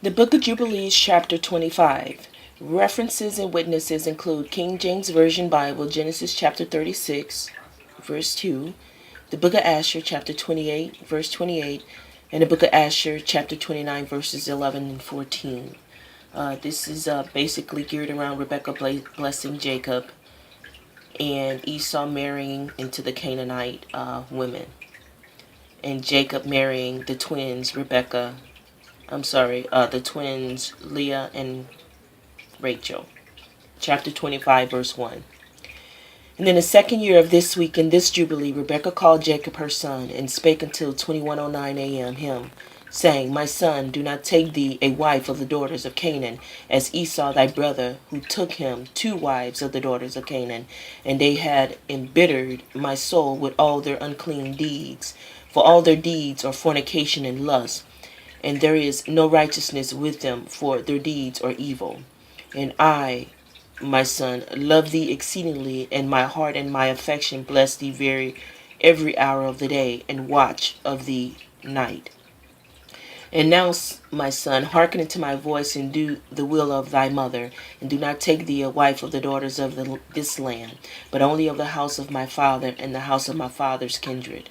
The Book of Jubilees Chapter 25. References and witnesses include King James Version Bible, Genesis chapter 36, verse 2, the Book of Asher chapter 28, verse 28, and the Book of Asher chapter 29, verses 11 and 14. This is basically geared around Rebekah blessing Jacob and Esau marrying into the Canaanite women, and Jacob marrying the twins the twins Leah and Rachel. Chapter 25, verse 1. And in the second year of this week in this Jubilee, Rebekah called Jacob her son, and spake until 21:09 a.m. him, saying, My son, do not take thee a wife of the daughters of Canaan, as Esau thy brother, who took him 2 wives of the daughters of Canaan, and they had embittered my soul with all their unclean deeds. For all their deeds are fornication and lust, and there is no righteousness with them, for their deeds are evil. And I, my son, love thee exceedingly, and my heart and my affection bless thee every hour of the day, and watch of the night. And now, my son, hearken unto my voice, and do the will of thy mother, and do not take thee a wife of the daughters of this land, but only of the house of my father, and the house of my father's kindred.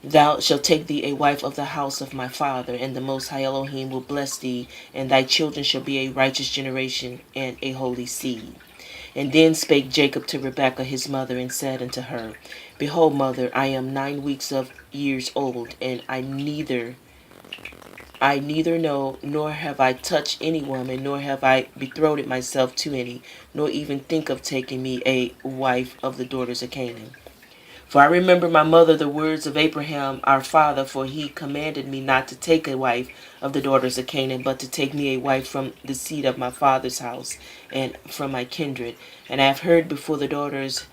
Thou shalt take thee a wife of the house of my father, and the Most High Elohim will bless thee, and thy children shall be a righteous generation and a holy seed. And then spake Jacob to Rebekah his mother, and said unto her, Behold, mother, I am 9 weeks of years old, and I neither know, nor have I touched any woman, nor have I betrothed myself to any, nor even think of taking me a wife of the daughters of Canaan. For I remember, my mother, the words of Abraham our father, for he commanded me not to take a wife of the daughters of Canaan, but to take me a wife from the seed of my father's house, and from my kindred. And I have heard before the daughters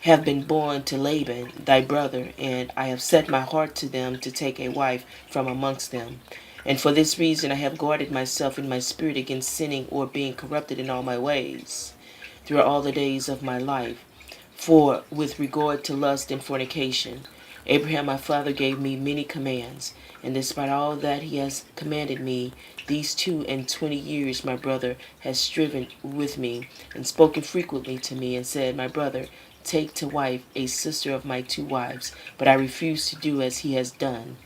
have been born to Laban thy brother, and I have set my heart to them to take a wife from amongst them. And for this reason I have guarded myself in my spirit against sinning or being corrupted in all my ways throughout all the days of my life. For with regard to lust and fornication, Abraham my father gave me many commands, and despite all that he has commanded me, these 22 years my brother has striven with me, and spoken frequently to me, and said, My brother, take to wife a sister of my 2 wives, but I refuse to do as he has done.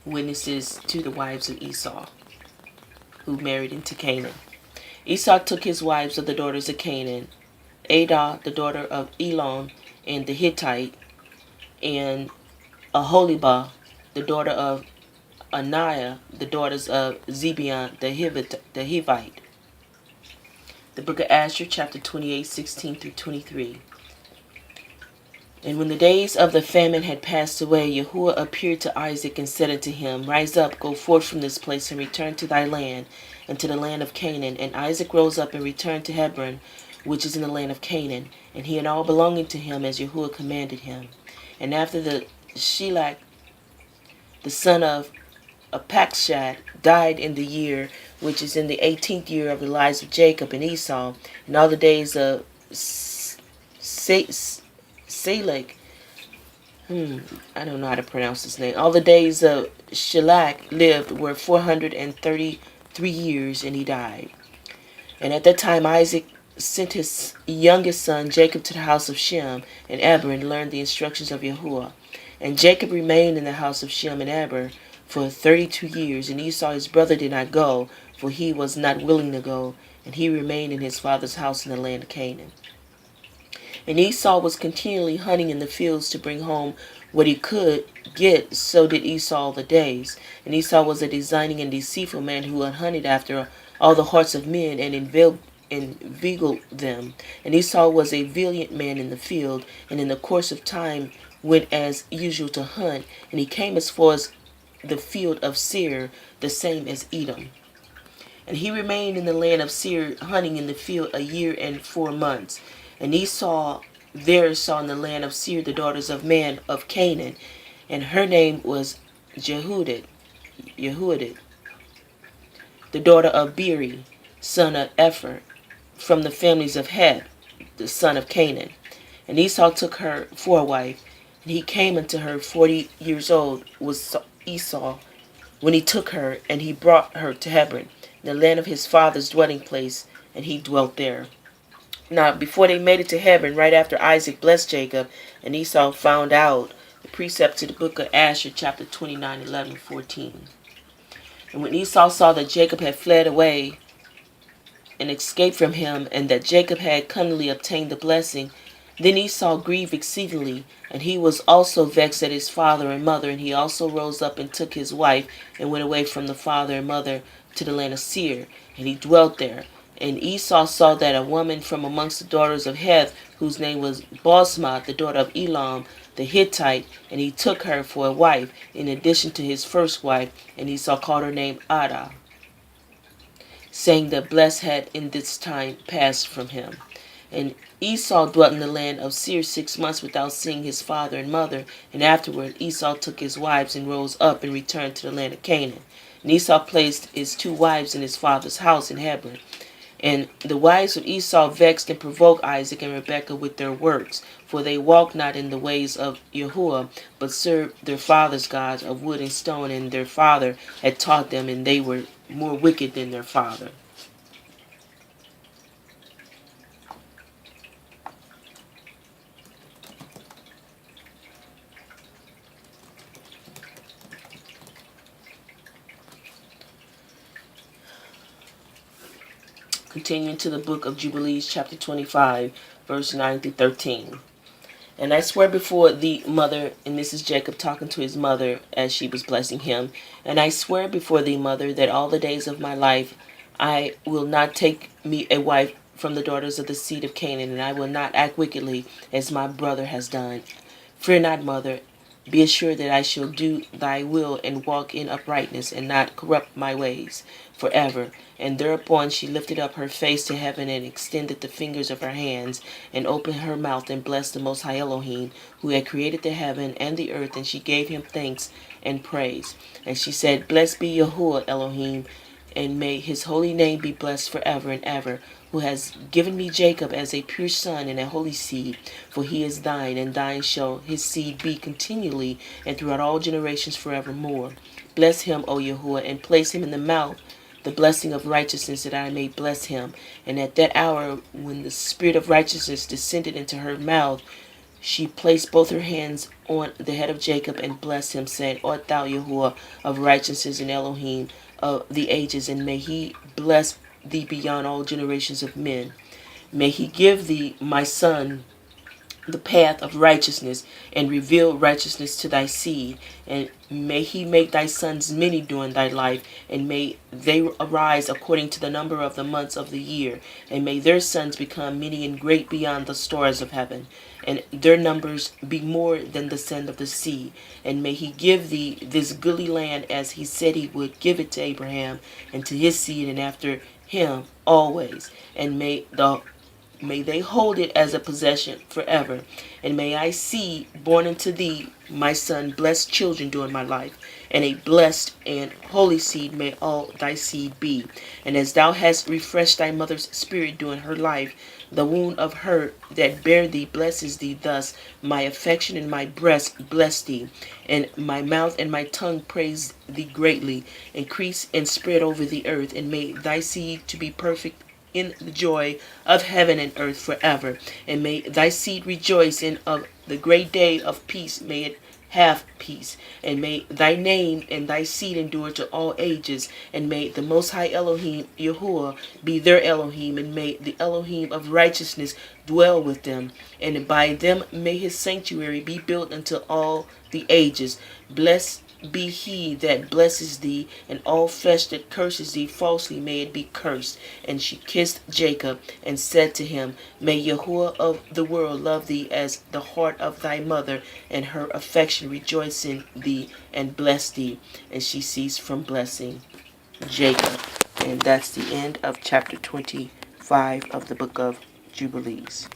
Witnesses to the wives of Esau, who married into Canaan. Esau took his wives of the daughters of Canaan, Adah, the daughter of Elon, and the Hittite, and Aholibah, the daughter of Aniah, the daughters of Zebeon, the Hivite. The Book of Asher, chapter 28, 16 through 23. And when the days of the famine had passed away, Yahuwah appeared to Isaac and said unto him, Rise up, go forth from this place, and return to thy land, and to the land of Canaan. And Isaac rose up and returned to Hebron, which is in the land of Canaan, and he and all belonging to him, as Yahuwah commanded him. And after the Shelach, the son of Apakshad, died in the year which is in the 18th year of the lives of Jacob and Esau, and all the days of Selek, I don't know how to pronounce his name. All the days of Shelach lived were 433 years, and he died. And at that time Isaac sent his youngest son Jacob to the house of Shem and Eber, and learned the instructions of Yahuwah. And Jacob remained in the house of Shem and Eber for 32 years, and Esau his brother did not go, for he was not willing to go, and he remained in his father's house in the land of Canaan. And Esau was continually hunting in the fields to bring home what he could get, so did Esau all the days. And Esau was a designing and deceitful man, who had hunted after all the hearts of men, and inveigled them. And Esau was a valiant man in the field, and in the course of time went as usual to hunt, and he came as far as the field of Seir, the same as Edom. And he remained in the land of Seir, hunting in the field 1 year and 4 months. And Esau there saw in the land of Seir the daughters of man of Canaan, and her name was Jehudit, the daughter of Beri, son of Epher, from the families of Heth, the son of Canaan. And Esau took her for a wife, and he came unto her 40 years old was Esau, when he took her, and he brought her to Hebron, the land of his father's dwelling place, and he dwelt there. Now, before they made it to Hebron, right after Isaac blessed Jacob, and Esau found out, the precept to the book of Asher, chapter 29, 11, 14. And when Esau saw that Jacob had fled away and escaped from him, and that Jacob had cunningly obtained the blessing, then Esau grieved exceedingly, and he was also vexed at his father and mother, and he also rose up and took his wife, and went away from the father and mother to the land of Seir, and he dwelt there. And Esau saw that a woman from amongst the daughters of Heth, whose name was Bosmath, the daughter of Elam the Hittite, and he took her for a wife, in addition to his first wife, and Esau called her name Adah, saying that blessed had in this time passed from him. And Esau dwelt in the land of Seir 6 months without seeing his father and mother. And afterward Esau took his wives and rose up and returned to the land of Canaan. And Esau placed his 2 wives in his father's house in Hebron. And the wives of Esau vexed and provoked Isaac and Rebekah with their works, for they walked not in the ways of Yahuwah, but served their fathers' gods of wood and stone, and their father had taught them, and they were more wicked than their father. Continuing to the book of Jubilees, chapter 25, verse 9 through 13. And I swear before the mother, and this is Jacob talking to his mother as she was blessing him, and I swear before thee, mother, that all the days of my life I will not take me a wife from the daughters of the seed of Canaan, and I will not act wickedly as my brother has done. Fear not, mother. Be assured that I shall do thy will and walk in uprightness and not corrupt my ways forever. And thereupon she lifted up her face to heaven and extended the fingers of her hands and opened her mouth and blessed the Most High Elohim, who had created the heaven and the earth, and she gave him thanks and praise. And she said, Blessed be Yahuwah Elohim, and may his holy name be blessed forever and ever, who has given me Jacob as a pure son and a holy seed, for he is thine, and thine shall his seed be continually and throughout all generations forevermore. Bless him, O Yahuwah, and place him in the mouth the blessing of righteousness, that I may bless him. And at that hour, when the spirit of righteousness descended into her mouth, she placed both her hands on the head of Jacob and blessed him, saying, Art thou Yahuwah of righteousness and Elohim of the ages, and may he bless thee beyond all generations of men. May he give thee, my son, the path of righteousness, and reveal righteousness to thy seed. And may he make thy sons many during thy life, and may they arise according to the number of the months of the year, and may their sons become many and great beyond the stars of heaven, and their numbers be more than the sand of the sea. And may he give thee this goodly land, as he said he would give it to Abraham and to his seed, and after him always. And may they hold it as a possession forever. And may I see born unto thee, my son, blessed children during my life, and a blessed and holy seed may all thy seed be. And as thou hast refreshed thy mother's spirit during her life, the wound of her that bare thee blesses thee thus. My affection and my breast bless thee, and my mouth and my tongue praise thee greatly. Increase and spread over the earth, and may thy seed to be perfect in the joy of heaven and earth forever. And may thy seed rejoice in of the great day of peace, may it have peace. And may thy name and thy seed endure to all ages. And may the Most High Elohim, Yahuwah, be their Elohim, and may the Elohim of righteousness dwell with them. And by them may his sanctuary be built until all the ages. Blessed be he that blesses thee, and all flesh that curses thee falsely may it be cursed. And she kissed Jacob, and said to him, May Yahuwah of the world love thee as the heart of thy mother, and her affection rejoice in thee, and bless thee. And she ceased from blessing Jacob. And that's the end of chapter 25 of the book of Jubilees.